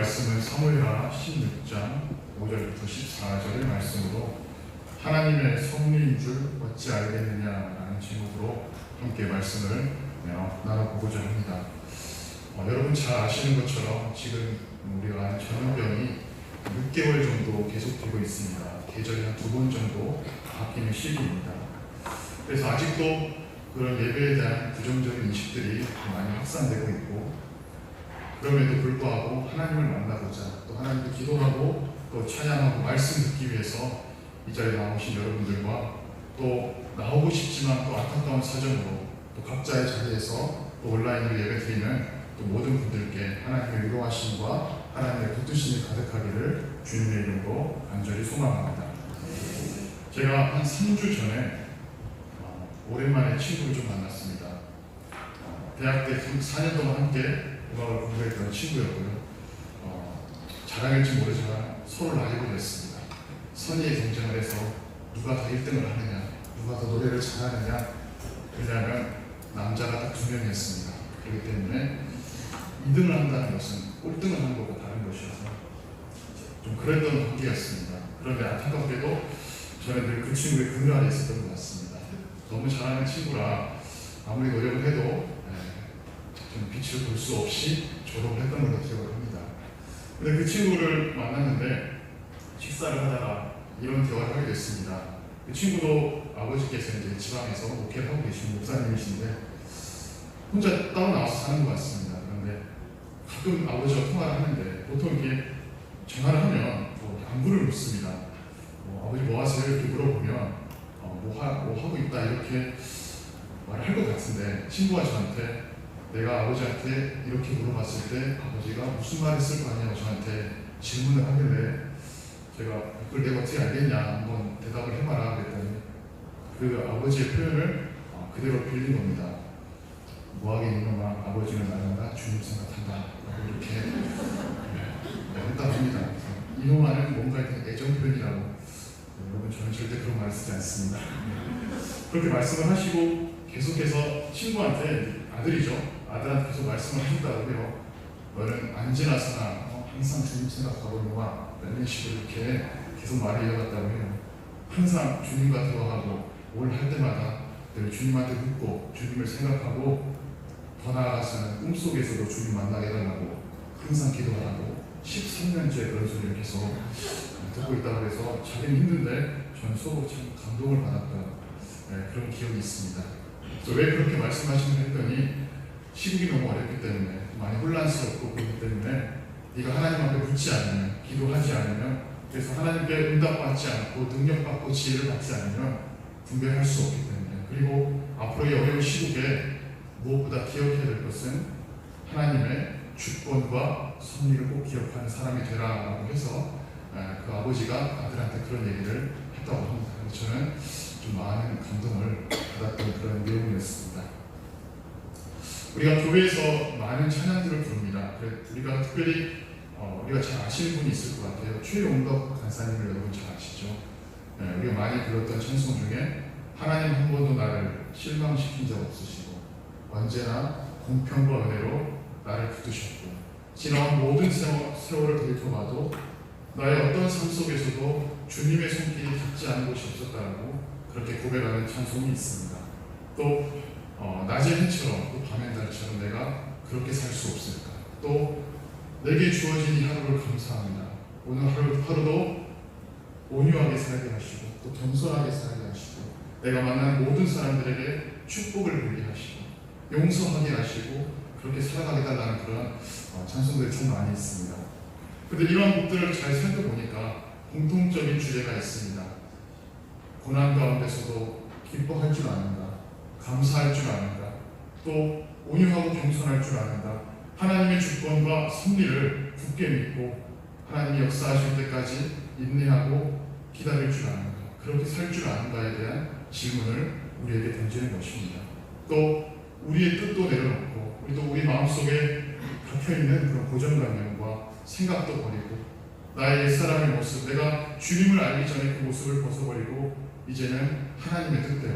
말씀은 사무엘하 16장 5절부터 14절의 말씀으로 하나님의 섭리인 줄 어찌 알겠느냐라는 제목으로 함께 말씀을 나눠보고자 합니다. 여러분 잘 아시는 것처럼 지금 우리가 아는 전염병이 6개월 정도 계속되고 있습니다. 계절이 한 2번 정도 바뀌는 시기입니다. 그래서 아직도 그런 예배에 대한 부정적인 인식들이 많이 확산되고 있고, 그럼에도 불구하고 하나님을 만나보자, 또 하나님께 기도하고 또 찬양하고 말씀 듣기 위해서 이 자리에 나오신 여러분들과, 또 나오고 싶지만 또 안타까운 사정으로 또 각자의 자리에서 또 온라인으로 예배드리는 또 모든 분들께 하나님의 위로하심과 하나님의 붙드심이 가득하기를 주님의 이름으로 간절히 소망합니다. 제가 한 3주 전에 오랜만에 친구를 좀 만났습니다. 대학 때 4년 동안 함께 음악을 공부했던 친구였고요. 자랑일지 모르지만 서로 라이브를 했습니다. 선의의 경쟁을 해서 누가 더 1등을 하느냐, 누가 더 노래를 잘하느냐. 왜냐하면 남자가 딱 2명이었습니다. 그렇기 때문에 2등을 한다는 것은 꼴등을 하는 것과 다른 것이어서 좀 그랬던 관계였습니다. 그런데 안타깝게도 저는 늘 그 친구의 그늘 아래 있었던 것 같습니다. 너무 잘하는 친구라 아무리 노력을 해도 좀 빛을 볼 수 없이 졸업을 했던 걸로 기억을 합니다. 근데 그 친구를 만났는데 식사를 하다가 이런 대화를 하게 됐습니다. 그 친구도 아버지께서 이제 지방에서 목회를 하고 계신 목사님이신데 혼자 따로 나와서 사는 것 같습니다. 그런데 가끔 아버지와 통화를 하는데 보통 이렇게 전화를 하면 안부를 묻습니다. 아버지 뭐 하세요? 이렇게 물어보면 뭐 하고 있다 이렇게 말을 할 것 같은데, 친구가 저한테 내가 아버지한테 이렇게 물어봤을 때 아버지가 무슨 말을 쓸 거 아니냐고 저한테 질문을 하길래 제가 그걸 내가 어떻게 알겠냐, 한번 대답을 해봐라 그랬더니 그 아버지의 표현을 그대로 빌린 겁니다. 뭐하긴 이놈아, 아버지는 나간다, 주님 생각한다, 이렇게 응답합니다. 이놈아는 뭔가 애정 표현이라고. 여러분, 저는 절대 그런 말을 쓰지 않습니다. 그렇게 말씀을 하시고 계속해서 친구한테, 아들한테 계속 말씀을 하셨다고 해요. 너는 안 지나서나 항상 주님 생각하고 이놈아, 이런 식으로 이렇게 계속 말을 이어갔다고 해요. 항상 주님과 대화하고 뭘 할 때마다 늘 주님한테 묻고 주님을 생각하고, 더 나아가서는 꿈속에서도 주님 만나게 해달라고 항상 기도하고 13년째 그런 소리를 계속 듣고 있다고 해서 자기는 힘든데 저는 속으로 참 감동을 받았던 그런 기억이 있습니다. 왜 그렇게 말씀하시는 했더니 시국이 너무 어렵기 때문에, 많이 혼란스럽고 그렇기 때문에 네가 하나님 앞에 묻지 않으면, 기도하지 않으면, 그래서 하나님께 응답받지 않고 능력받고 지혜를 받지 않으면 분별할 수 없기 때문에, 그리고 앞으로의 어려운 시국에 무엇보다 기억해야 될 것은 하나님의 주권과 섭리를 꼭 기억하는 사람이 되라라고 해서 그 아버지가 아들한테 그런 얘기를 했다고 합니다. 저는 좀 많은 감동을 받았던 그런 내용이었습니다. 우리가 교회에서 많은 찬양들을 부릅니다. 우리가 특별히 우리가 잘 아시는 분이 있을 것 같아요. 최용덕 간사님을 여러분 잘 아시죠? 우리가 많이 불렀던 찬송 중에 하나님 한 번도 나를 실망시킨 적 없으시고 언제나 공평과 은혜로 나를 붙드셨고 지나온 모든 세월을 돌이켜봐도 나의 어떤 삶 속에서도 주님의 손길이 닿지 않은 곳이 없었다라고 그렇게 고백하는 찬송이 있습니다. 또 낮의 해처럼 또 밤의 달처럼 내가 그렇게 살 수 없을까. 또 내게 주어진 이 하루를 감사합니다. 오늘 하루도 온유하게 살게 하시고 또 겸손하게 살게 하시고 내가 만난 모든 사람들에게 축복을 누리게 하시고 용서하게 하시고 그렇게 살아가게 달라는 그런 찬송들이 참 많이 있습니다. 그런데 이러한 곡들을 잘 살펴보니까 공통적인 주제가 있습니다. 고난 가운데서도 기뻐할 줄 아는가, 감사할 줄 아는가, 또 온유하고 겸손할 줄 아는가, 하나님의 주권과 섭리를 굳게 믿고 하나님이 역사하실 때까지 인내하고 기다릴 줄 아는가, 그렇게 살 줄 아는가에 대한 질문을 우리에게 던지는 것입니다. 또 우리의 뜻도 내려놓고 우리 마음속에 박혀있는 그런 고정관념과 생각도 버리고 나의 옛사람의 모습, 내가 주님을 알기 전에 그 모습을 벗어버리고 이제는 하나님의 뜻대로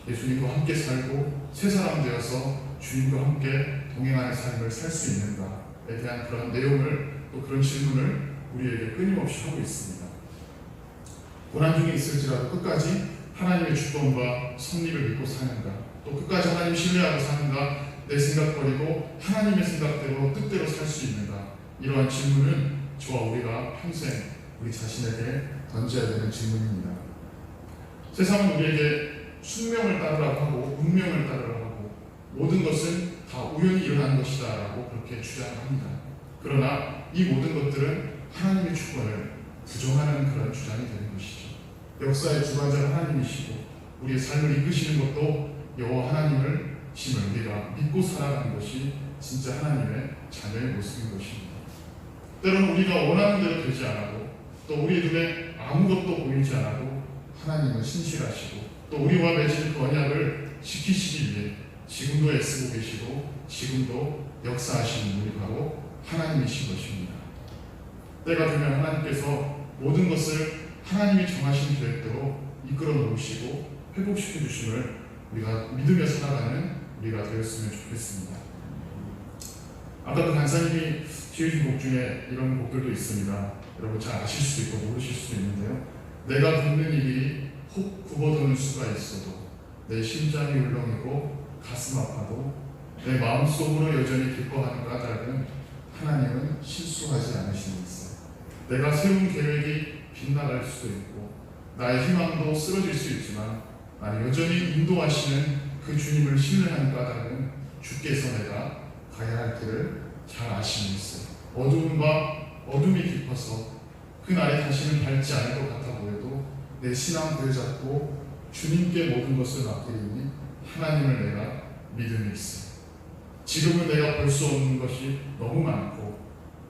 예수님과 함께 살고 새 사람 되어서 주님과 함께 동행하는 삶을 살 수 있는가에 대한 그런 내용을 또 그런 질문을 우리에게 끊임없이 하고 있습니다. 고난 중에 있을지라도 끝까지 하나님의 주권과 섭리를 믿고 사는가, 또 끝까지 하나님 신뢰하고 사는가, 내 생각 버리고 하나님의 생각대로 뜻대로 살 수 있는가, 이러한 질문은 저와 우리가 평생 우리 자신에게 던져야 되는 질문입니다. 세상은 우리에게 숙명을 따르라고 하고 운명을 따르라고 하고 모든 것은 다 우연히 일어난 것이다 라고 그렇게 주장합니다. 그러나 이 모든 것들은 하나님의 주권을 부정하는 그런 주장이 되는 것이죠. 역사의 주관자 하나님이시고 우리의 삶을 이끄시는 것도 여호와 하나님을 심을 우리가 믿고 살아가는 것이 진짜 하나님의 자녀의 모습인 것입니다. 때로는 우리가 원하는 대로 되지 않아도, 또 우리 눈에 아무것도 보이지 않아도 하나님은 신실하시고 또 우리와 맺은 그 언약을 지키시기 위해 지금도 애쓰고 계시고 지금도 역사하시는 분이 바로 하나님이신 것입니다. 때가 되면 하나님께서 모든 것을 하나님이 정하신 계획대로 이끌어 놓으시고 회복시켜 주심을 우리가 믿으며 살아가는 우리가 되었으면 좋겠습니다. 아까 그 간사님이 지으신 곡 중에 이런 곡들도 있습니다. 여러분 잘 아실 수도 있고 모르실 수도 있는데요. 내가 걷는 이 길이 혹 굽어도는 수가 있어도 내 심장이 울렁이고 가슴 아파도 내 마음속으로 여전히 기뻐하는 까닭은 하나님은 실수하지 않으시는 것이다. 내가 세운 계획이 빗나갈 수도 있고 나의 희망도 쓰러질 수 있지만 나는 여전히 인도하시는 그 주님을 신뢰하는 까닭은 주께서 내가 가야 할 길을 잘 아시는 것이다. 어둠이 깊어서 그 날이 다시는 밝지 않을 것 같아 보여도 내 신앙 부여잡고 주님께 모든 것을 맡기리니 하나님을 내가 믿음이 있어. 지금은 내가 볼 수 없는 것이 너무 많고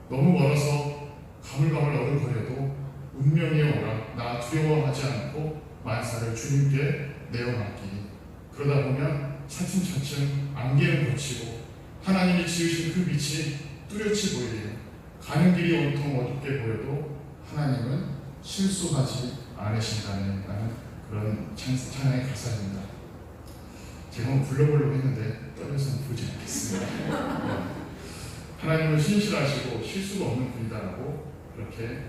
너무 멀어서 가물가물 어른거려도 운명이 오라 나 두려워하지 않고 만사를 주님께 내어 맡기니 그러다 보면 차츰차츰 안개는 걷히고 하나님이 지으신 그 빛이 뚜렷이 보이리요. 가는 길이 온통 어둡게 보여도 하나님은 실수하지 않으신다는 그런 찬양의 가사입니다. 제가 한번 불러보려고 했는데 떨려서 부르지 않겠습니다. 하나님은 신실하시고 실수가 없는 분이다라고 그렇게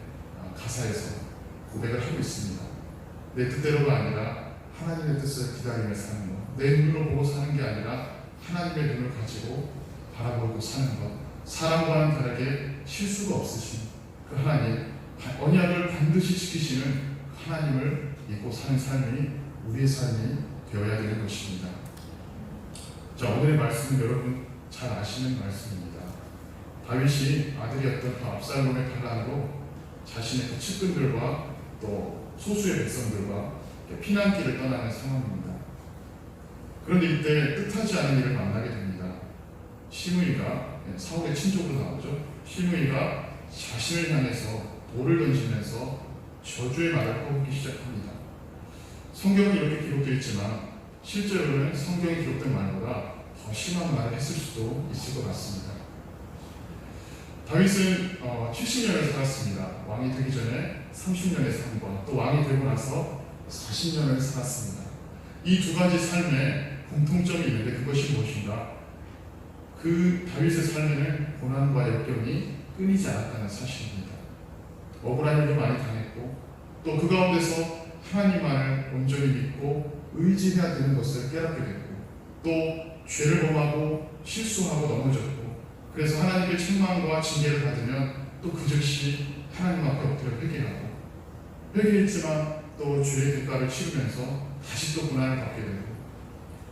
가사에서 고백을 하고 있습니다. 내 뜻대로가 아니라 하나님의 뜻을 기다리며 사는 것, 내 눈으로 보고 사는 게 아니라 하나님의 눈을 가지고 바라보고 사는 것, 사람과는 다르게 실수가 없으신 그 하나님, 언약을 반드시 지키시는 하나님을 믿고 사는 삶이 우리의 삶이 되어야 되는 것입니다. 자, 오늘의 말씀은 여러분 잘 아시는 말씀입니다. 다윗이 아들이었던 그 압살롬의 반란으로 자신의 그 측근들과 또 소수의 백성들과 피난길을 떠나는 상황입니다. 그런데 이때 뜻하지 않은 일을 만나게 됩니다. 시므이가, 사울의 친족으로 나오죠. 시므이가 자신을 향해서 돌을 던지면서 저주의 말을 퍼붓기 시작합니다. 성경은 이렇게 기록되어 있지만 실제로는 성경에 기록된 말보다 더 심한 말을 했을 수도 있을 것 같습니다. 다윗은 70년을 살았습니다. 왕이 되기 전에 30년의 삶과 또 왕이 되고 나서 40년을 살았습니다. 이 두 가지 삶에 공통점이 있는데 그것이 무엇인가? 그 다윗의 삶에는 고난과 역경이 끊이지 않았다는 사실입니다. 억울한 일도 많이 당했고 또 그 가운데서 하나님만을 온전히 믿고 의지해야 되는 것을 깨닫게 됐고 또 죄를 범하고 실수하고 넘어졌고 그래서 하나님의 책망과 징계를 받으면 또 그 즉시 하나님 앞에 엎드려 회개하고 회개했지만 또 죄의 대가를 치르면서 다시 또 고난을 받게 되고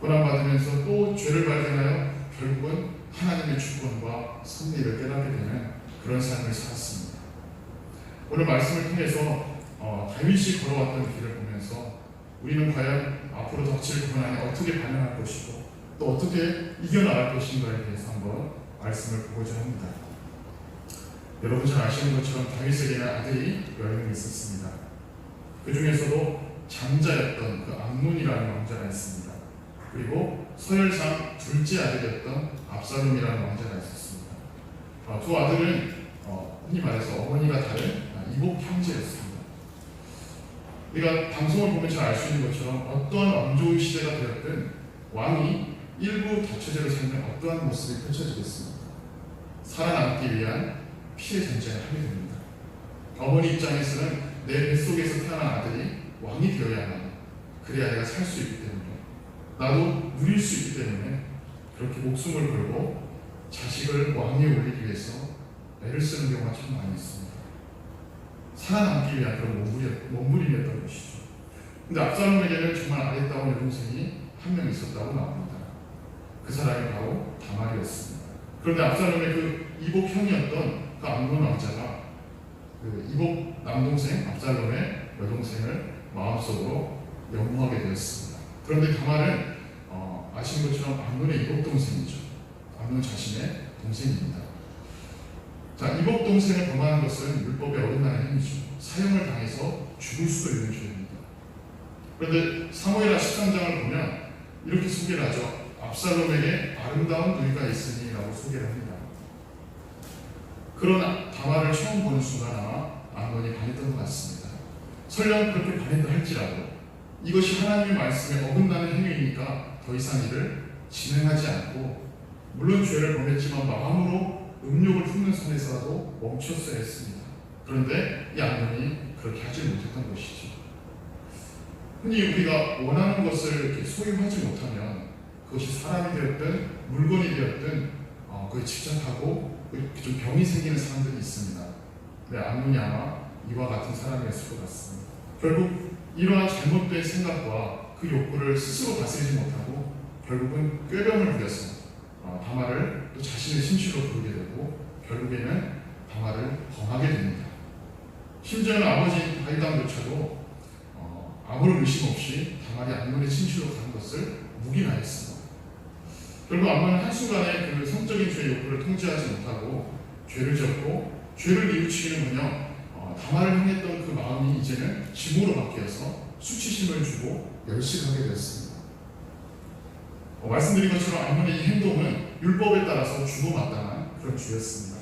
고난받으면서 또 죄를 발견하여 결국은 하나님의 주권과 섭리를 깨닫게 되는 그런 삶을 살았습니다. 오늘 말씀을 통해서 다윗이 걸어왔던 길을 보면서 우리는 과연 앞으로 닥칠 고난에 어떻게 반응할 것이고 또 어떻게 이겨나갈 것인가에 대해서 한번 말씀을 보고자 합니다. 여러분 잘 아시는 것처럼 다윗에게는 아들이 10명이 있었습니다. 그 중에서도 장자였던 그 암논이라는 왕자가 있습니다. 그리고 서열상 둘째 아들이었던 압살롬이라는 왕자가 있었습니다. 두 아들은 흔히 말해서 어머니가 다른 이복 형제였습니다. 우리가 방송을 보면 잘 알 수 있는 것처럼 어떠한 왕조의 시대가 되었든 왕이 일부 다처제로 살면 어떠한 모습이 펼쳐지겠습니까? 살아남기 위한 피해 전쟁을 하게 됩니다. 어머니 입장에서는 내 뱃속에서 태어난 아들이 왕이 되어야만, 그래야 내가 살 수 있기 때문에, 나도 누릴 수 있기 때문에 그렇게 목숨을 걸고 자식을 왕위에 올리기 위해서 애를 쓰는 경우가 참 많이 있습니다. 살아남기 위한 그런 몸부림이었던 것이죠. 근데 압살롬에게는 정말 아리따운 여동생이 한 명 있었다고 나옵니다. 그 사람이 바로 다말이었습니다. 그런데 압살롬의 그 이복 형이었던 그 암논 왕자가 그 이복 남동생 압살롬의 여동생을 마음속으로 영모하게 되었습니다. 그런데 다말은 아시는 것처럼 암논의 이복 동생이죠. 암논 자신의 동생입니다. 자, 이복 동생을 범하는 것은 율법에 어긋나는 행위죠. 사형을 당해서 죽을 수도 있는 죄입니다. 그런데 사무엘하 13장을 보면 이렇게 소개를 하죠. 압살롬에게 아름다운 누이가 있으니라고 소개를 합니다. 그러나 다말을 처음 보는 순간 아마 암논이 반했던 것 같습니다. 설령 그렇게 반했다 할지라도 이것이 하나님의 말씀에 어긋나는 행위이니까 더 이상 이를 진행하지 않고, 물론 죄를 범했지만 마음으로 음욕을 품는 선에서라도 멈췄어야 했습니다. 그런데 이 암논이 그렇게 하지 못했던 것이죠. 흔히 우리가 원하는 것을 이렇게 소유하지 못하면 그것이 사람이 되었든 물건이 되었든 그에 집착하고 좀 병이 생기는 사람들이 있습니다. 네, 암논이 아마 이와 같은 사람이었을 것 같습니다. 결국 이러한 잘못된 생각과 그 욕구를 스스로 다스리지 못하고 결국은 꾀병을 부려서 다말을 또 자신의 신실로 부르게 되고 결국에는 다말을 범하게 됩니다. 심지어는 아버지 다윗 왕조차도 아무런 의심 없이 다말이 암논의 신실로 가는 것을 묵인하였습니다. 결국 암논은 한순간에 그 성적인 죄의 욕구를 통제하지 못하고 죄를 지었고, 죄를 뉘우치기는커녕 다말을 향했던 그 마음이 이제는 증오로 바뀌어서 수치심을 주고 멸시하게 되었습니다. 말씀드린 것처럼 암논의 이 행동은 율법에 따라서 주고마땅한 그런 죄였습니다.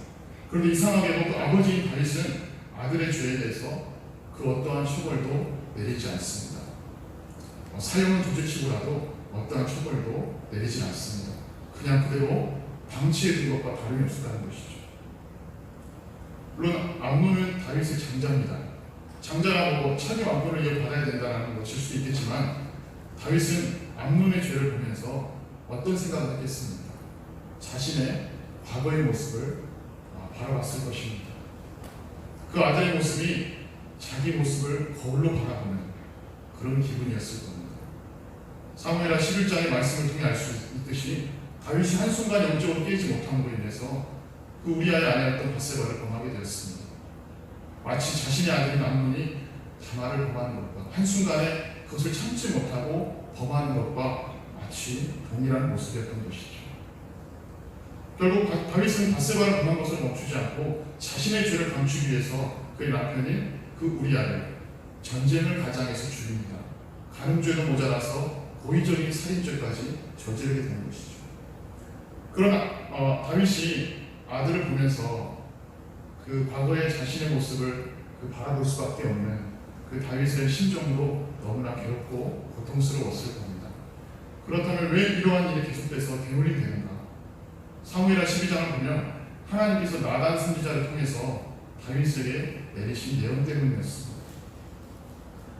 그런데 이상하게도 그 아버지인 다윗은 아들의 죄에 대해서 그 어떠한 처벌도 내리지 않습니다. 사형은 둘째치고라도 어떠한 처벌도 내리지 않습니다. 그냥 그대로 방치해 둔 것과 다름이 없었다는 것이죠. 물론 암논은 다윗의 장자입니다. 장자가 차기 왕권을 이어받아야 된다는 것일 수도 있겠지만 다윗은 암논의 죄를 보면서 어떤 생각을 했겠습니까? 자신의 과거의 모습을 바라봤을 것입니다. 그 아들의 모습이 자기 모습을 거울로 바라보는 그런 기분이었을 겁니다. 사무엘하 11장의 말씀을 통해 알 수 있듯이 다윗이 한순간 영적으로 깨지 못함으로 인해서 그 우리아의 아내였던 밧세바를 범하게 되었습니다. 마치 자신의 아들인 암논이 다말을 범하는 것과 한순간에 그것을 참지 못하고 범하는 것과 마치 동일한 모습이었던 것이죠. 결국 다윗은 밧세바를 범한 것을 멈추지 않고 자신의 죄를 감추기 위해서 그의 남편인 그 우리아를 전쟁을 가장해서 죽입니다. 간음죄도 모자라서 고의적인 살인죄까지 저지르게 된 것이죠. 그러나 다윗이 아들을 보면서 그 과거의 자신의 모습을 바라볼 수밖에 없는 그 다윗의 심정으로 너무나 괴롭고 고통스러웠을 겁니다. 그렇다면 왜 이러한 일이 계속돼서 되물림 되는가? 사무엘하 12장을 보면 하나님께서 나단 선지자를 통해서 다윗에게 내리신 예언 때문이었습니다.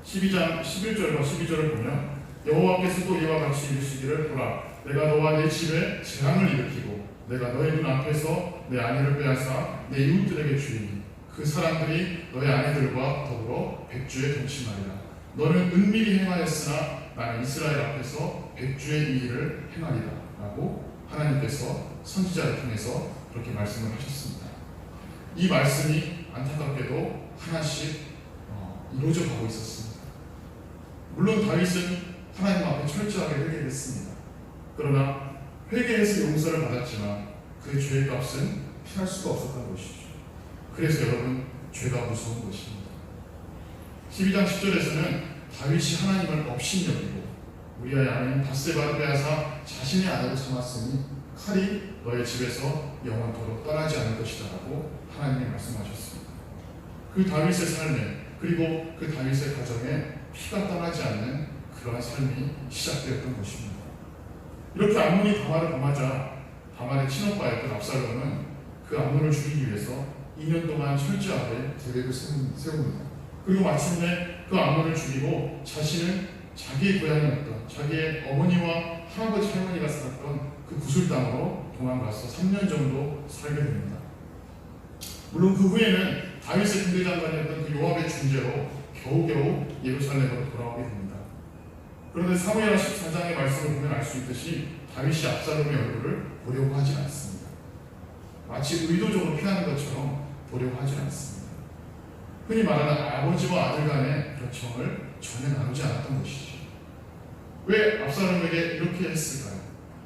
12장 11절과 12절을 보면 여호와께서 또 이와 같이 이르시기를, 보라, 내가 너와 내 집에 재앙을 일으키고 내가 너의 눈 앞에서 내 아내를 빼앗아 내 이웃들에게 주리니 그 사람들이 너의 아내들과 더불어 백주에 동침하리라. 너는 은밀히 행하였으나 나는 이스라엘 앞에서 백주의 이 일을 행하리라 라고 하나님께서 선지자를 통해서 그렇게 말씀을 하셨습니다. 이 말씀이 안타깝게도 하나씩 이루어져 가고 있었습니다. 물론 다윗은 하나님 앞에 철저하게 회개했습니다. 그러나 회개해서 용서를 받았지만 그 죄의 값은 피할 수가 없었던 것이죠. 그래서 여러분, 죄가 무서운 것입니다. 12장 10절에서는 다윗이 하나님을 업신여기고 우리아의 아내인 밧세바를 빼앗아 자신의 아내로 삼았으니 칼이 너의 집에서 영원토록 떠나지 않을 것이다 라고 하나님이 말씀하셨습니다. 그 다윗의 삶에, 그리고 그 다윗의 가정에 피가 떠나지 않는 그러한 삶이 시작되었던 것입니다. 이렇게 암논이 다말을 범하자 다말의 친오빠였던 압살롬은 그 암논을 죽이기 위해서 2년 동안 철저하게 계획을 세웁니다. 그리고 마침내 그 아몬을 죽이고 자신은 자기의 고향이었던 자기의 어머니와 할아버지 할머니가 살았던 그 구슬 땅으로 도망가서 3년 정도 살게 됩니다. 물론 그 후에는 다윗의 군대 장관이었던 그 요압의 중재로 겨우겨우 예루살렘으로 돌아오게 됩니다. 그런데 사무엘하 14장의 말씀을 보면 알 수 있듯이 다윗이 압살롬의 얼굴을 보려고 하지 않습니다. 마치 의도적으로 피하는 것처럼 보려고 하지 않습니다. 흔히 말하는 아버지와 아들 간의 그런 정을 전혀 나누지 않았던 것이죠. 왜 압살롬에게 이렇게 했을까요?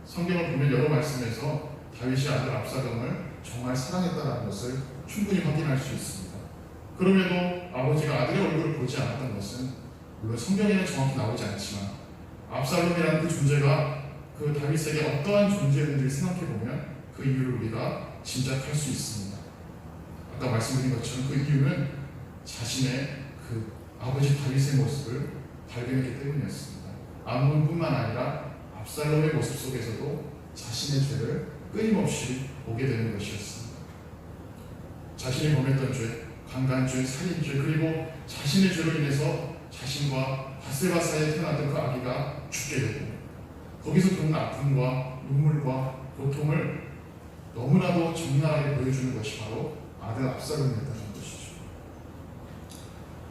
성경을 보면 여러 말씀에서 다윗이 아들 압살롬을 정말 사랑했다는 것을 충분히 확인할 수 있습니다. 그럼에도 아버지가 아들의 얼굴을 보지 않았던 것은 물론 성경에는 정확히 나오지 않지만 압살롬이라는 그 존재가 그 다윗에게 어떠한 존재였는지를 생각해보면 그 이유를 우리가 짐작할 수 있습니다. 아까 말씀드린 것처럼 그 이유는 자신의 그 아버지 다윗의 모습을 발견했기 때문이었습니다. 암논뿐만 아니라 압살롬의 모습 속에서도 자신의 죄를 끊임없이 보게 되는 것이었습니다. 자신이 범했던 죄, 강간죄, 살인죄, 그리고 자신의 죄로 인해서 자신과 바세바 사이에 태어났던 그 아기가 죽게 되고 거기서 겪는 아픔과 눈물과 고통을 너무나도 적나라하게 보여주는 것이 바로 아들 압살롬이었다는 것이죠.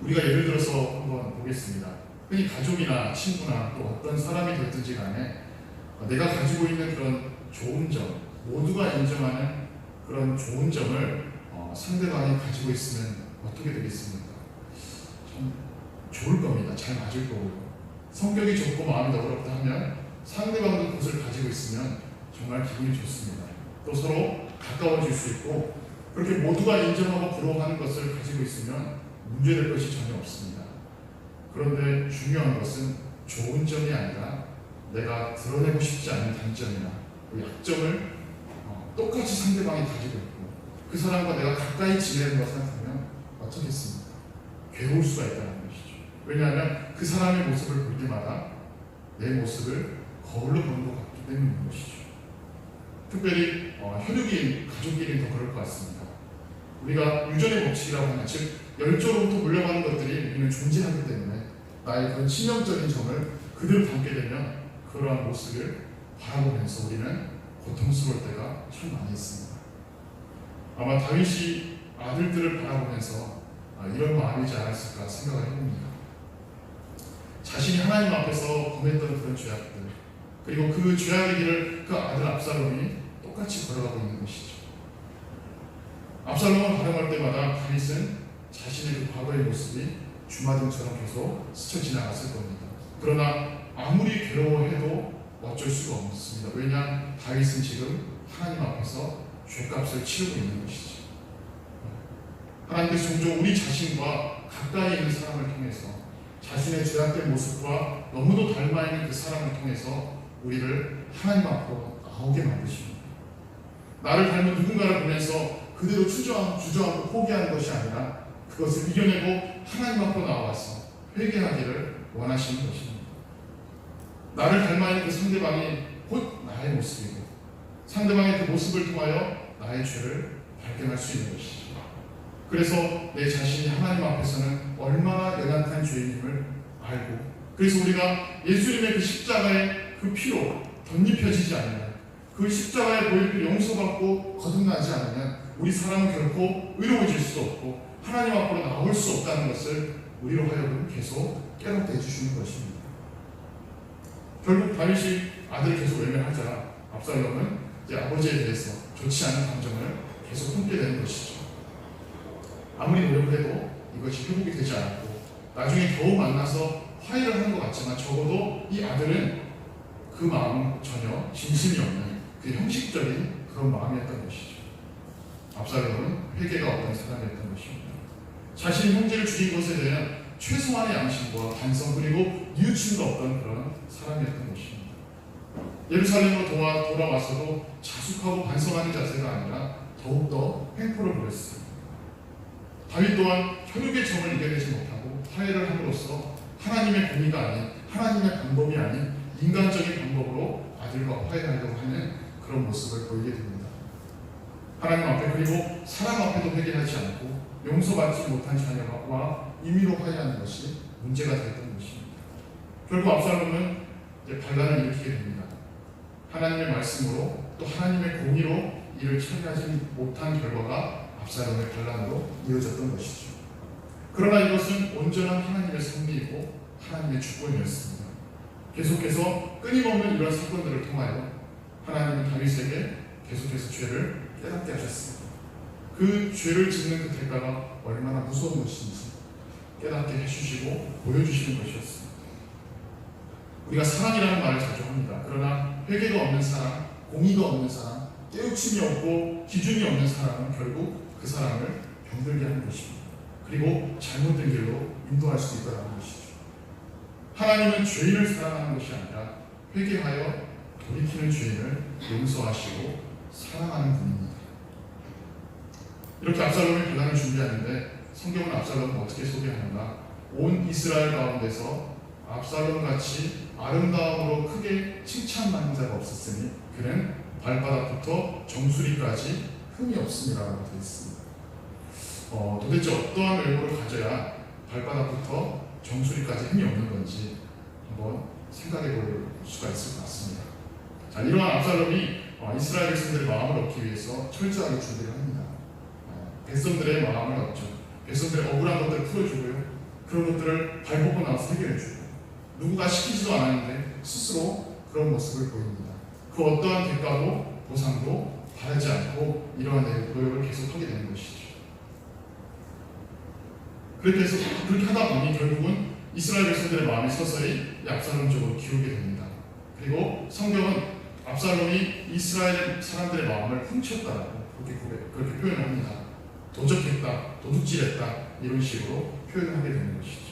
우리가 예를 들어서 한번 보겠습니다. 흔히 가족이나 친구나 또 어떤 사람이 됐든지 간에 내가 가지고 있는 그런 좋은 점, 모두가 인정하는 그런 좋은 점을 상대방이 가지고 있으면 어떻게 되겠습니까? 참 좋을 겁니다. 잘 맞을 거고요. 성격이 좋고 마음이 너그럽다 하면 상대방도 그것을 가지고 있으면 정말 기분이 좋습니다. 또 서로 가까워질 수 있고 그렇게 모두가 인정하고 부러워하는 것을 가지고 있으면 문제될 것이 전혀 없습니다. 그런데 중요한 것은 좋은 점이 아니라 내가 드러내고 싶지 않은 단점이나 약점을 똑같이 상대방이 가지고 있고 그 사람과 내가 가까이 지내는 것을 생각하면 어떻겠습니까? 괴로울 수가 있다는 것이죠. 왜냐하면 그 사람의 모습을 볼 때마다 내 모습을 거울로 보는 것 같기 때문인 것이죠. 특별히 혈육인 가족끼리는 더 그럴 것 같습니다. 우리가 유전의 법칙이라고 하는 즉 열조로부터 물려가는 것들이 우리는 존재하기 때문에 나의 그런 치명적인 점을 그대로 담게 되면 그러한 모습을 바라보면서 우리는 고통스러울 때가 참 많이 있습니다. 아마 다윗이 아들들을 바라보면서 이런 마음이지 않았을까 생각을 해봅니다. 자신이 하나님 앞에서 범했던 그런 죄악들 그리고 그 죄악의 길을 그 아들 압살롬이 똑같이 걸어가고 있는 것이죠. 압살롬을 발음할 때마다 다윗은 자신의 그 과거의 모습이 주마등처럼 계속 스쳐 지나갔을 겁니다. 그러나 아무리 괴로워해도 어쩔 수가 없습니다. 왜냐? 다윗은 지금 하나님 앞에서 죄값을 치르고 있는 것이죠. 하나님께서 종종 우리 자신과 가까이 있는 사람을 통해서 자신의 죄악된 모습과 너무도 닮아있는 그 사람을 통해서 우리를 하나님 앞으로 나오게 만드십니다. 나를 닮은 누군가를 보면서 그대로 주저앉고 포기하는 것이 아니라 그것을 이겨내고 하나님 앞으로 나와서 회개하기를 원하시는 것입니다. 나를 닮아있는 그 상대방이 곧 나의 모습이고 상대방의 그 모습을 통하여 나의 죄를 발견할 수 있는 것이죠. 그래서 내 자신이 하나님 앞에서는 얼마나 연약한 죄인임을 알고 그래서 우리가 예수님의 그 십자가의 그 피로 덧입혀지지 않으면 그 십자가의 보혈을 용서받고 거듭나지 않으면 우리 사람은 결코 의로워질 수 없고 하나님 앞으로 나올 수 없다는 것을 우리로 하여금 계속 깨닫게 해주시는 것입니다. 결국 다윗이 아들을 계속 외면하자 압살롬은 이제 아버지에 대해서 좋지 않은 감정을 계속 품게 되는 것이죠. 아무리 노력을 해도 이것이 회복이 되지 않았고 나중에 겨우 만나서 화해를 하는 것 같지만 적어도 이 아들은 그 마음은 전혀 진심이 없는 그 형식적인 그런 마음이었던 것이죠. 압살롬은 회개가 없는 사람이었던 것입니다. 자신이 형제를 죽인 것에 대한 최소한의 양심과 반성 그리고 뉘우침도 없던 그런 사람이었던 것입니다. 예루살렘으로 돌아와서도 자숙하고 반성하는 자세가 아니라 더욱더 횡포를 부렸습니다. 다윗 또한 혈육의 점을 이겨내지 못하고 화해를 함으로써 하나님의 공의가 아닌 하나님의 방법이 아닌 인간적인 방법으로 아들과 화해하려고 하는 그런 모습을 보이게 됩니다. 하나님 앞에 그리고 사람 앞에도 회개하지 않고 용서받지 못한 자녀와 임의로 화해하는 것이 문제가 되었던 것입니다. 결국 압살롬은 이제 반란을 일으키게 됩니다. 하나님의 말씀으로 또 하나님의 공의로 이를 처리하지 못한 결과가 압살롬의 반란으로 이어졌던 것이죠. 그러나 이것은 온전한 하나님의 섭리이고 하나님의 주권이었습니다. 계속해서 끊임없는 이런 사건들을 통하여 하나님은 다윗에게 계속해서 죄를 깨닫게 하셨습니다. 그 죄를 짓는 그 대가가 얼마나 무서운 것인지 깨닫게 해주시고 보여주시는 것이었습니다. 우리가 사랑이라는 말을 자주 합니다. 그러나 회개가 없는 사람, 공의가 없는 사람, 깨우침이 없고 기준이 없는 사람은 결국 그 사람을 병들게 하는 것입니다. 그리고 잘못된 길로 인도할 수 있다는 것이죠. 하나님은 죄인을 사랑하는 것이 아니라 회개하여 돌이키는 죄인을 용서하시고 사랑하는 분입니다. 이렇게 압살롬의 반란을 준비하는데 성경은 압살롬을 어떻게 소개하는가? 온 이스라엘 가운데서 압살롬같이 아름다움으로 크게 칭찬받는 자가 없었으니 그는 발바닥부터 정수리까지 흠이 없음이라고 되어 있습니다. 도대체 어떠한 외모를 가져야 발바닥부터 정수리까지 흠이 없는 건지 한번 생각해 볼 수가 있을 것 같습니다. 자, 이러한 압살롬이 이스라엘 백성들의 마음을 얻기 위해서 철저하게 준비를 합니다. 백성들의 마음을 얻죠. 백성들의 억울한 것들을 풀어주고요. 그런 것들을 발벗고 나와서 해결해주고 누구가 시키지도 않았는데 스스로 그런 모습을 보입니다. 그 어떠한 대가도 보상도 바라지 않고 이러한 노력을 계속하게 되는 것이죠. 그렇게 하다 보니 결국은 이스라엘 백성들의 마음이 서서히 압살롬 쪽으로 기울게 됩니다. 그리고 성경은 압살롬이 이스라엘 사람들의 마음을 훔쳤다라고 그렇게 표현을 합니다. 도적했다, 도둑질했다 이런 식으로 표현을 하게 되는 것이죠.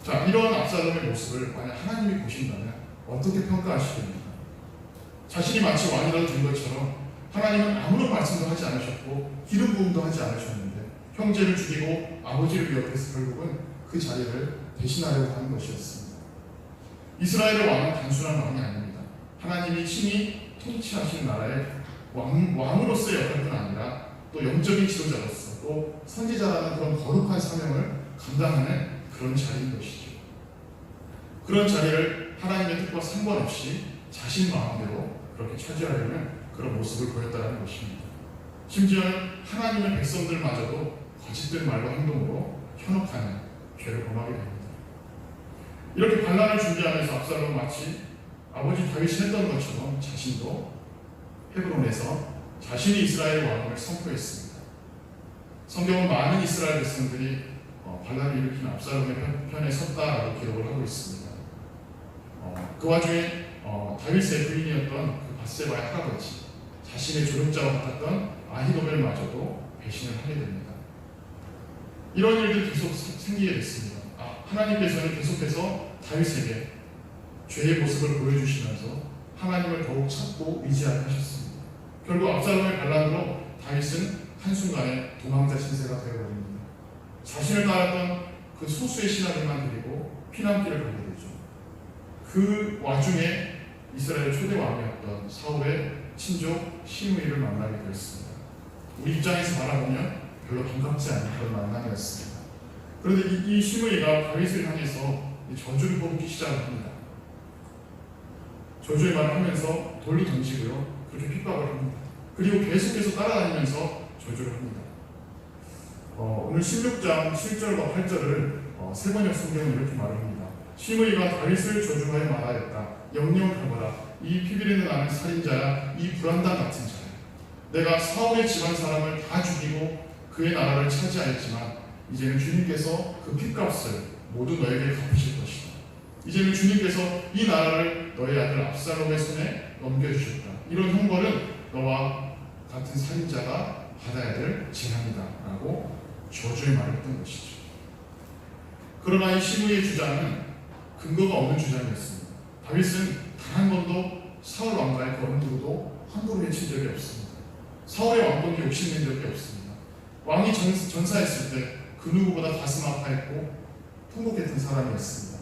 자, 이런 압살롬의 모습을 만약 하나님이 보신다면 어떻게 평가하시겠습니까? 자신이 마치 왕이라도 된 것처럼 하나님은 아무런 말씀도 하지 않으셨고 기름 부음도 하지 않으셨는데 형제를 죽이고 아버지를 위협해서 결국은 그 자리를 대신하려고 하는 것이었습니다. 이스라엘의 왕은 단순한 왕이 아닙니다. 하나님이 친히 통치하신 나라의 왕으로서의 역할뿐 아니라 또 영적인 지도자로서 또 선지자라는 그런 거룩한 사명을 감당하는 그런 자리인 것이죠. 그런 자리를 하나님의 뜻과 상관없이 자신 마음대로 그렇게 차지하려는 그런 모습을 보였다는 것입니다. 심지어는 하나님의 백성들마저도 거짓된 말과 행동으로 현혹하는 죄를 범하게 됩니다. 이렇게 반란을 준비하면서 압살롬은 마치 아버지 다윗이 했던 것처럼 자신도 헤브론에서 자신이 이스라엘 왕을 선포했습니다. 성경은 많은 이스라엘 백성들이 반란을 일으킨 압살롬의 편에 섰다라고 기록을 하고 있습니다. 그 와중에 다윗의 부인이었던 그 밧세바의 할아버지, 자신의 조력자와 같았던 아히도벨마저도 배신을 하게 됩니다. 이런 일들이 계속 생기게 됐습니다. 하나님께서는 계속해서 다윗에게 죄의 모습을 보여주시면서 하나님을 더욱 찾고 의지하게 하셨습니다. 결국 압살롬의 반란으로 다윗은 한순간에 도망자 신세가 되어버립니다. 자신을 따랐던 그 소수의 신하들만 데리고 피난길을 가게 되죠. 그 와중에 이스라엘 초대 왕이었던 사울의 친족 시므이를 만나게 되었습니다. 우리 입장에서 바라보면 별로 반갑지 않은 그런 만남이었습니다. 그런데 이 시므이가 다윗을 향해서 저주를 뽑기 시작을 합니다. 저주의 말을 하면서 돌로 던지고요. 그렇게 핍박을 합니다. 그리고 계속해서 따라다니면서 저주를 합니다. 오늘 16장 7절과 8절을 세 번역 성경은 이렇게 말을 합니다. 시므이가 다윗을 저주하여 말하였다. 영영 가거라. 이 피비린내 나는 살인자야. 이 불안당 같은 자야. 내가 사울의 집안 사람을 다 죽이고 그의 나라를 차지하였지만 이제는 주님께서 그 핏값을 모두 너에게 갚으실 것이다. 이제는 주님께서 이 나라를 너의 아들 압살롬의 손에 넘겨주셨다. 이런 형벌은 너와 같은 살인자가 받아야 될 재앙이다 라고 저주의 말을 했던 것이죠. 그러나 이 시므이의 주장은 근거가 없는 주장이었습니다. 다윗은 단 한 번도 사울 왕과의 그 언두로도 함부로 외친 적이 없습니다. 사울의 왕권에 욕심낸 적이 없습니다. 왕이 전사했을 때 그 누구보다 가슴 아파했고 통곡했던 사람이었습니다.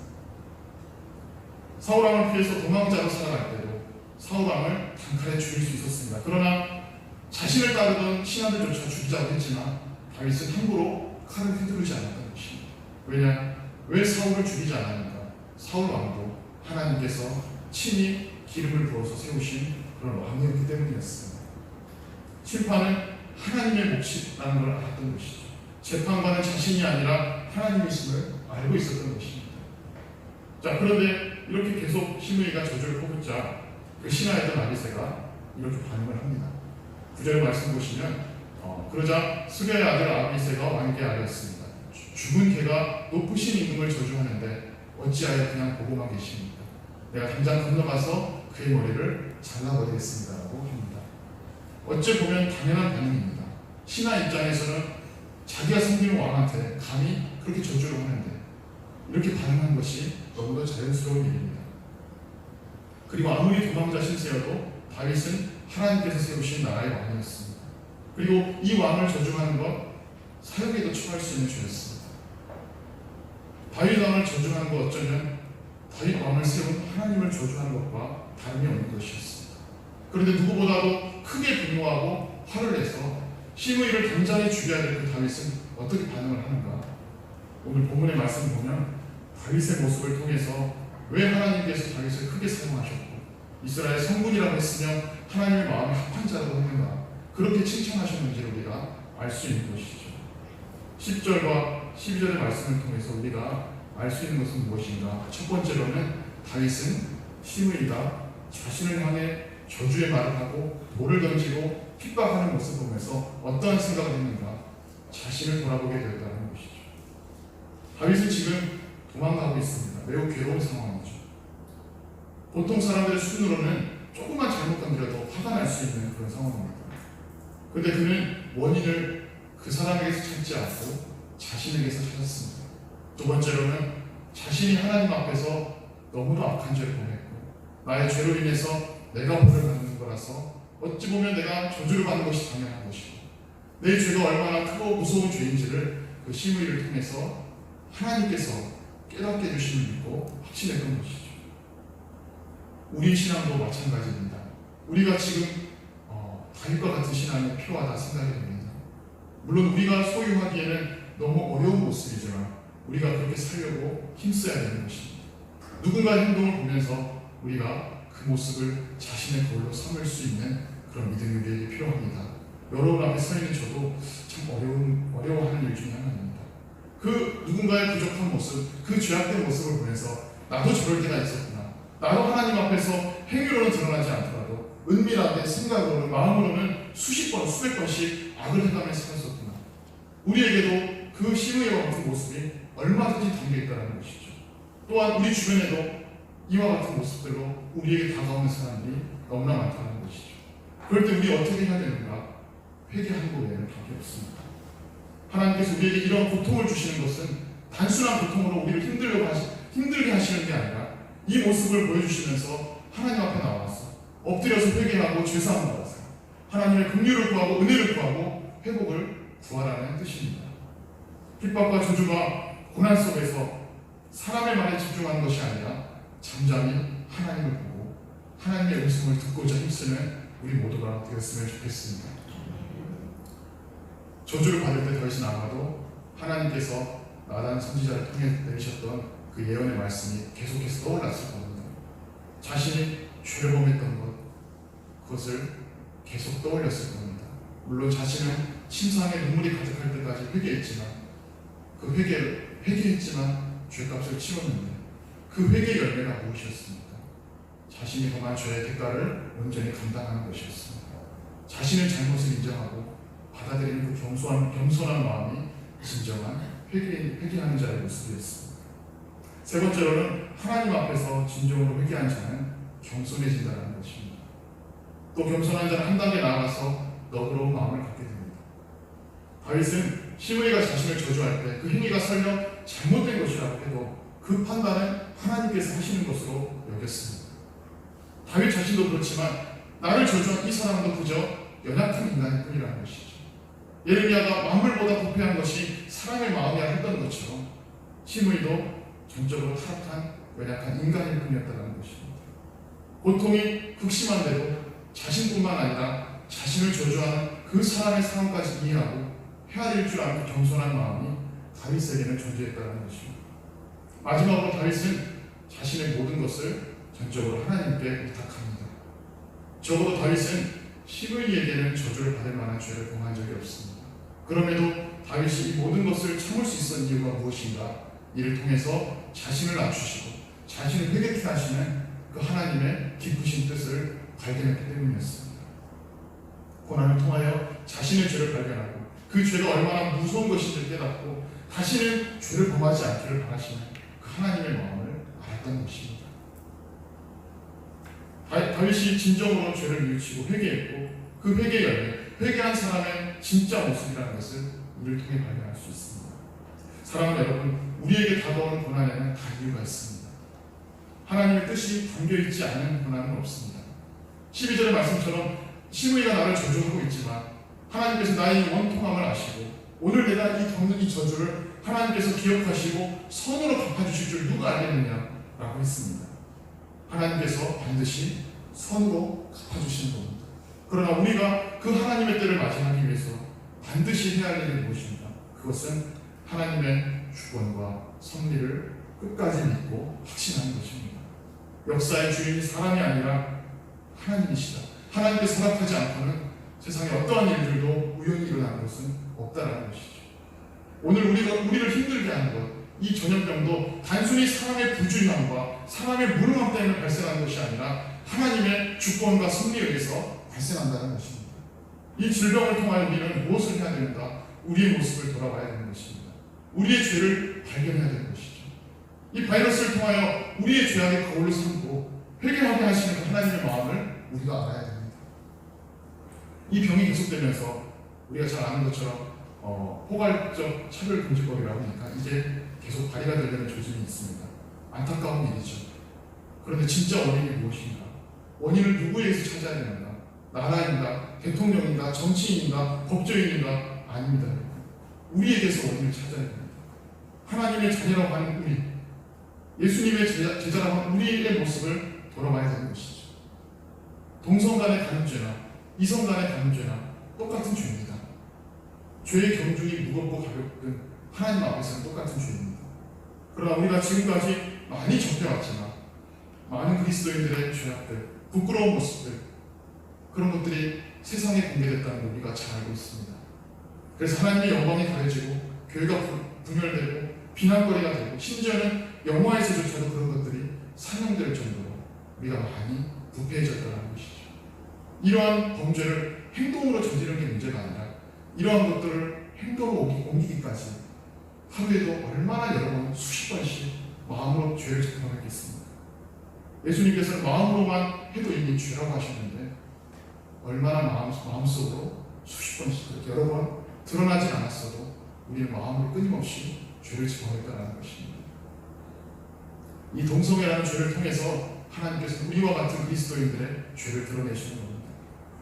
사울 왕을 피해서 도망자로 살아갈 때도 사울 왕을 단칼에 죽일 수 있었습니다. 그러나 자신을 따르던 신하들조차 죽이자고 했지만 다윗은 함부로 칼을 휘두르지 않았던 것입니다. 왜 사울을 죽이지 않았는가? 사울 왕도 하나님께서 친히 기름을 부어서 세우신 그런 왕이었기 때문이었습니다. 심판은 하나님의 몫이라는 걸 알았던 것이죠. 재판관은 자신이 아니라 하나님이심을 알고 있었던 것입니다. 자, 그런데 이렇게 계속 시므이가 저주를 퍼붓자 그 신하였던 아비새가 이렇게 반응을 합니다. 9절 말씀 보시면 그러자 수리아의 아들 아비새가 왕에게 아뢰었습니다. 죽은 개가 높으신 임금을 저주하는데 어찌하여 그냥 보고만 계십니까? 내가 당장 건너가서 그의 머리를 잘라버리겠습니다 라고 합니다. 어찌 보면 당연한 반응입니다. 신하 입장에서는 자기가 섬기는 왕한테 감히 그렇게 저주를 하는데 이렇게 반응한 것이 너무도 자연스러운 일입니다. 그리고 아무리 도망자 신세여도 다윗은 하나님께서 세우신 나라의 왕이었습니다. 그리고 이 왕을 저주하는 것 사형에도 처할 수 있는 죄였습니다. 다윗 왕을 저주하는 것 어쩌면 다윗 왕을 세운 하나님을 저주하는 것과 다름이 없는 것이었습니다. 그런데 누구보다도 크게 분노하고 화를 내서 시므이를 당장에 죽여야 될 그 다윗은 어떻게 반응을 하는가? 오늘 본문의 말씀 보면 다윗의 모습을 통해서 왜 하나님께서 다윗을 크게 사용하셨고 이스라엘 성군이라고 했으며 하나님의 마음에 합한 자라고 했는가? 그렇게 칭찬하셨는지를 우리가 알 수 있는 것이죠. 10절과 12절의 말씀을 통해서 우리가 알 수 있는 것은 무엇인가? 첫 번째로는 다윗은 시므이가 자신을 향해 저주의 말을 하고 돌을 던지고 핍박하는 모습을 보면서 어떠한 생각을 했는가? 자신을 돌아보게 되었다는 것이죠. 다윗은 지금 도망가고 있습니다. 매우 괴로운 상황이죠. 보통 사람들의 수준으로는 조금만 잘못 건드려도 화가 날 수 있는 그런 상황입니다. 그런데 그는 원인을 그 사람에게서 찾지 않고 자신에게서 찾았습니다. 두 번째로는 자신이 하나님 앞에서 너무도 악한 죄를 범했고 나의 죄로 인해서 내가 벌을 받는 거라서 어찌 보면 내가 저주를 받는 것이 당연한 것이고 내 죄가 얼마나 크고 무서운 죄인지를 그 시므이를 통해서 하나님께서 깨닫게 해주심을 믿고 확신했던 것이죠. 우리 신앙도 마찬가지입니다. 우리가 지금 다윗과 같은 신앙이 필요하다 생각이 됩니다. 물론 우리가 소유하기에는 너무 어려운 모습이지만 우리가 그렇게 살려고 힘써야 되는 것입니다. 누군가의 행동을 보면서 우리가 그 모습을 자신의 걸로 삼을 수 있는 그런 믿음이 우리에게 필요합니다. 여러분 앞에 서 있는 저도 참 어려워하는 일 중에 하나입니다. 그 누군가의 부족한 모습, 그 죄악된 모습을 보면서 나도 저럴 때가 있었구나. 나도 하나님 앞에서 행위로는 드러나지 않더라도 은밀하게 생각으로는 마음으로는 수십 번, 수백 번씩 악을 행하며 살았었구나. 우리에게도 그 시므이와 같은 모습이 얼마든지 담겨있다는 것이죠. 또한 우리 주변에도 이와 같은 모습들로 우리에게 다가오는 사람들이 너무나 많다는 것이죠. 그럴 때 우리 어떻게 해야 되는가? 회개하는 것 외에는 답이 없습니다. 하나님께서 우리에게 이런 고통을 주시는 것은 단순한 고통으로 우리를 힘들게 하시는 게 아니라 이 모습을 보여주시면서 하나님 앞에 나와서 엎드려서 회개하고 죄사함을 받아서 하나님의 긍휼을 구하고 은혜를 구하고 회복을 구하라는 뜻입니다. 핍박과 저주가 고난 속에서 사람의 말에 집중하는 것이 아니라 잠잠히 하나님을 보고 하나님의 음성을 듣고자 힘쓰는 우리 모두가 되었으면 좋겠습니다. 저주를 받을 때 더 이상 아마도 하나님께서 나단 선지자를 통해 내리셨던 그 예언의 말씀이 계속해서 떠올랐을 겁니다. 자신이 죄를 범했던 것, 그것을 계속 떠올렸을 겁니다. 물론 자신은 침상에 눈물이 가득할 때까지 회개했지만 그 회개했지만 죄값을 치렀는데 그 회개의 열매가 무엇이었습니까? 자신이 범한 죄의 대가를 온전히 감당하는 것이었습니다. 자신의 잘못을 인정하고 받아들이는 그 겸손한 마음이 진정한 회개하는 자의 모습이었습니다. 세 번째로는 하나님 앞에서 진정으로 회개한 자는 겸손해진다는 것입니다. 또 겸손한 자는 한 단계 나아가서 너그러운 마음을 갖게 됩니다. 다윗은 시므이가 자신을 저주할 때 그 행위가 설령 잘못된 것이라고 해도 그 판단은 하나님께서 하시는 것으로 여겼습니다. 다윗 자신도 그렇지만 나를 저주한 이 사람도 그저 연약한 인간일 뿐이라는 것이죠. 예레미야가 만물보다 부패한 것이 사람의 마음이라 했던 것처럼 시므이도 전적으로 타락한 연약한 인간일 뿐이었다는 것입니다. 고통이 극심한데도 자신뿐만 아니라 자신을 저주하는 그 사람의 상황까지 이해하고 헤아릴 줄 아는 겸손한 마음이 다윗에게는 존재했다는 것입니다. 마지막으로 다윗은 자신의 모든 것을 전적으로 하나님께 부탁합니다. 적어도 다윗은 시므이에게는 저주를 받을 만한 죄를 범한 적이 없습니다. 그럼에도 다윗이 이 모든 것을 참을 수 있었던 이유가 무엇인가? 이를 통해서 자신을 낮추시고 자신을 회개케 하시는 그 하나님의 깊으신 뜻을 발견했기 때문이었습니다. 고난을 통하여 자신의 죄를 발견하고 그 죄가 얼마나 무서운 것인지를 깨닫고 다시는 죄를 범하지 않기를 바라시는 그 하나님의 마음을 알았던 것입니다. 다윗이 진정으로 죄를 뉘우치고 회개했고 그 회개의 열매, 회개한 사람의 진짜 모습이라는 것을 이를 통해 발견할 수 있습니다. 사랑하는 여러분, 우리에게 다가오는 고난에는 다 이유가 있습니다. 하나님의 뜻이 담겨있지 않은 고난은 없습니다. 12절의 말씀처럼 시므이가 나를 저주하고 있지만 하나님께서 나의 원통함을 아시고 오늘 내가 겪는 이 저주를 하나님께서 기억하시고 선으로 갚아주실 줄 누가 알겠느냐라고 했습니다. 하나님께서 반드시 선으로 갚아주시는 겁니다. 그러나 우리가 그 하나님의 때를 맞이하기 위해서 반드시 해야 할 일이 무엇인가? 그것은 하나님의 주권과 섭리를 끝까지 믿고 확신하는 것입니다. 역사의 주인이 사람이 아니라 하나님이시다. 하나님께서 허락하지 않고는 세상에 어떠한 일들도 우연히 일어나는 것은 없다라는 것이죠. 오늘 우리를 힘들게 하는 것, 이 전염병도 단순히 사람의 부주의함과 사람의 무능함 때문에 발생하는 것이 아니라 하나님의 주권과 섭리에 의해서 발생한다는 것입니다. 이 질병을 통하여 우리는 무엇을 해야 되는가? 우리의 모습을 돌아봐야 되는 것입니다. 우리의 죄를 발견해야 되는 것이죠. 이 바이러스를 통하여 우리의 죄악의 거울을 삼고 회개하게 하시는 그 하나님의 마음을 우리가 알아야 됩니다. 이 병이 계속되면서 우리가 잘 아는 것처럼 포괄적 차별금지법이라고 하니까 이게 계속 발의가 되려는 조짐이 있습니다. 안타까운 일이죠. 그런데 진짜 원인이 무엇인가? 원인을 누구에 의해서 찾아야 되는가? 나라인가? 대통령인가? 정치인인가? 법조인인가? 아닙니다. 우리에게서 원인을 찾아야 됩니다. 하나님의 자녀라고 하는 우리, 예수님의 제자라고 하는 우리의 모습을 돌아봐야 되는 것이죠. 동성 간의 간음죄나 이성 간의 간음죄나 똑같은 죄입니다. 죄의 경중이 무겁고 가볍든 하나님 앞에서는 똑같은 죄입니다. 그러나 우리가 지금까지 많이 접해왔지만 많은 그리스도인들의 죄악들, 부끄러운 모습들, 그런 것들이 세상에 공개됐다는 걸 우리가 잘 알고 있습니다. 그래서 하나님의 영광이 가려지고 교회가 분열되고 비난거리가 되고 심지어는 영화에서조차도 그런 것들이 상영될 정도로 우리가 많이 부패해졌다는 것이죠. 이러한 범죄를 행동으로 저지르는 게 문제가 아니라 이러한 것들을 행동으로 옮기기까지 하루에도 얼마나 여러 번 수십 번씩 마음으로 죄를 저질렀겠습니까? 예수님께서는 마음으로만 해도 이미 죄라고 하셨는데 얼마나 마음속으로 수십 번씩 그렇게 여러 번 드러나지 않았어도 우리의 마음으로 끊임없이 죄를 집어넣었다는 것입니다. 이 동성애라는 죄를 통해서 하나님께서 우리와 같은 그리스도인들의 죄를 드러내시는 겁니다.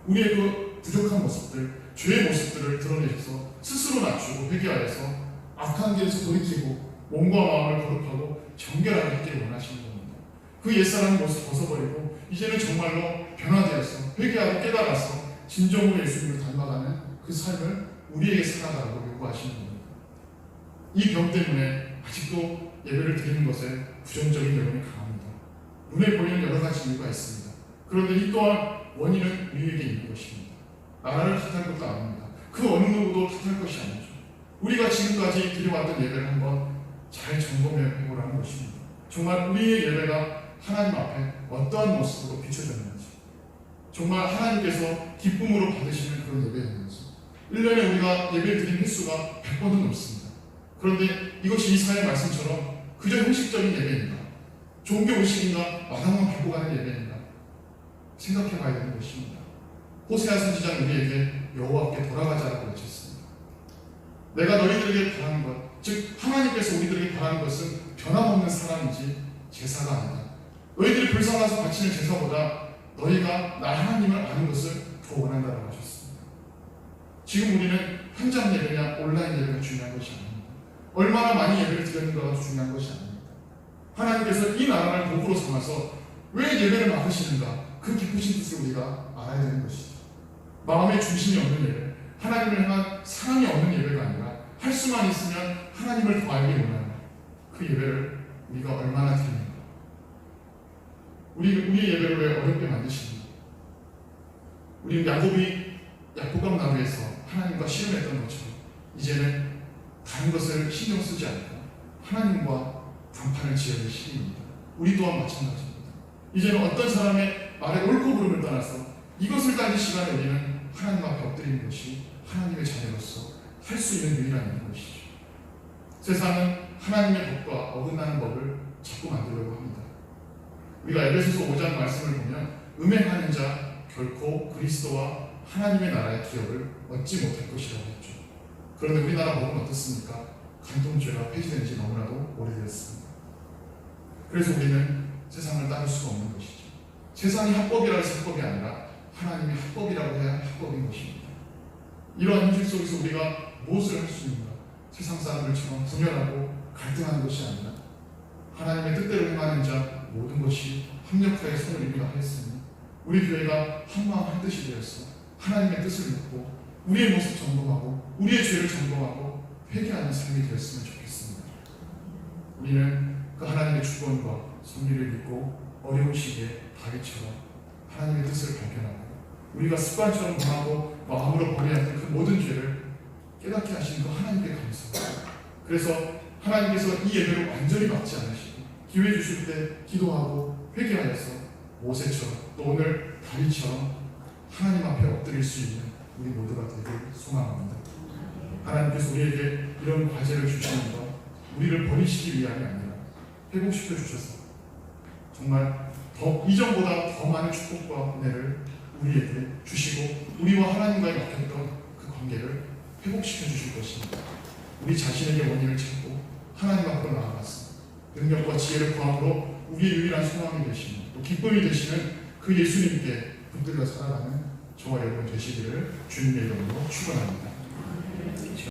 우리의 그 부족한 모습들, 죄의 모습들을 드러내셔서 스스로 낮추고 회개하여서 악한 길에서 돌이키고 몸과 마음을 거룩하고 정결하게 하기를 원하시는 겁니다. 그 옛사람의 모습 벗어버리고 이제는 정말로 변화되어서 회개하고 깨달아서 진정으로 예수님을 닮아가는 그 삶을 우리에게 살아가라고 요구하시는 겁니다. 이 병 때문에 아직도 예배를 드리는 것에 부정적인 여론이 강합니다. 눈에 보이는 여러 가지 이유가 있습니다. 그런데 이 또한 원인은 우리에게 있는 것입니다. 나라를 탓할 것도 아닙니다. 그 어느 누구도 탓할 것이 아니죠. 우리가 지금까지 드려왔던 예배를 한번 잘 점검해 보라는 것입니다. 정말 우리의 예배가 하나님 앞에 어떠한 모습으로 비춰졌는지, 정말 하나님께서 기쁨으로 받으시는 그런 예배였는지. 1년에 우리가 예배 드린 횟수가 100번은 넘습니다. 그런데 이것이 이사야의 말씀처럼 그저 형식적인 예배인가? 종교 의식인가? 마당만 밟고 가는 예배인가? 생각해 봐야 되는 것입니다. 호세아 선지자는 우리에게 여호와께 돌아가자라고 외쳤습니다. 내가 너희들에게 바라는 것, 즉 하나님께서 우리들에게 바라는 것은 변함없는 사랑이지 제사가 아니다. 너희들이 불쌍해서 바치는 제사보다 너희가 나 하나님을 아는 것을 더 원한다라고 하셨습니다. 지금 우리는 현장 예배냐 온라인 예배가 중요한 것이 아닙니다. 얼마나 많이 예배를 드렸는가가 중요한 것이 아닙니다. 하나님께서 이 나라를 복으로 삼아서 왜 예배를 막으시는가, 그 깊으신 뜻을 우리가 알아야 되는 것이죠. 마음의 중심이 없는 예배, 하나님을 향한 사랑이 없는 예배가 아니라 할 수만 있으면 하나님을 더 알기 원하는 그 예배를 우리가 얼마나 드리는가. 우리의 예배를 왜 어렵게 만드십니까? 우리 야곱이 야복강 나루에서 하나님과 씨름했던 것처럼 이제는 다른 것을 신경 쓰지 않고 하나님과 단판을 지어낼 시기입니다. 우리 또한 마찬가지입니다. 이제는 어떤 사람의 말에 옳고 그름을 떠나서 이것을 따질 시간에 우리는 하나님 앞에 엎드리는 것이 하나님의 자녀로서 할 수 있는 유일한 일인 것이죠. 세상은 하나님의 법과 어긋나는 법을 자꾸 만들려고 합니다. 우리가 에베소서 5장 말씀을 보면 음행하는 자 결코 그리스도와 하나님의 나라의 기업을 얻지 못할 것이라고 했죠. 그런데 우리나라 법은 어떻습니까? 간통죄가 폐지된 지 너무나도 오래되었습니다. 그래서 우리는 세상을 따를 수가 없는 것이죠. 세상이 합법이라고 해서 합법이 아니라 하나님이 합법이라고 해야 합법인 것입니다. 이러한 현실 속에서 우리가 무엇을 할 수 있는가? 세상 사람들처럼 분열하고 갈등하는 것이 아니라 하나님의 뜻대로 행하는 자 모든 것이 합력하여 손을 이루라 하였으니 우리 교회가 한마음 한뜻이 되어서 하나님의 뜻을 묻고 우리의 모습 점검하고 우리의 죄를 점검하고 회개하는 삶이 되었으면 좋겠습니다. 우리는 그 하나님의 주권과 섭리를 믿고 어려운 시기에 다윗처럼 하나님의 뜻을 발견하고 우리가 습관처럼 범하고 마음으로 버려야 할 그 모든 죄를 깨닫게 하시는 그 하나님께 감사합니다. 그래서 하나님께서 이 예배를 완전히 막지 않으시고 기회 주실 때 기도하고 회개하여서 모세처럼 또 오늘 다윗처럼 하나님 앞에 엎드릴 수 있는 우리 모두가 되길 소망합니다. 하나님께서 우리에게 이런 과제를 주시는 것 우리를 버리시기 위함이 아니라 회복시켜 주셔서 정말 더 이전보다 더 많은 축복과 은혜를 우리에게 주시고 우리와 하나님과의 막혔던 그 관계를 회복시켜 주실 것입니다. 우리 자신에게 원인을 찾고 하나님 앞으로 나아가서 능력과 지혜를 구함으로 우리의 유일한 소망이 되시는 또 기쁨이 되시는 그 예수님께 붙들려 살아가는 저와 여러분 되시기를 주님의 이름으로 축원합니다.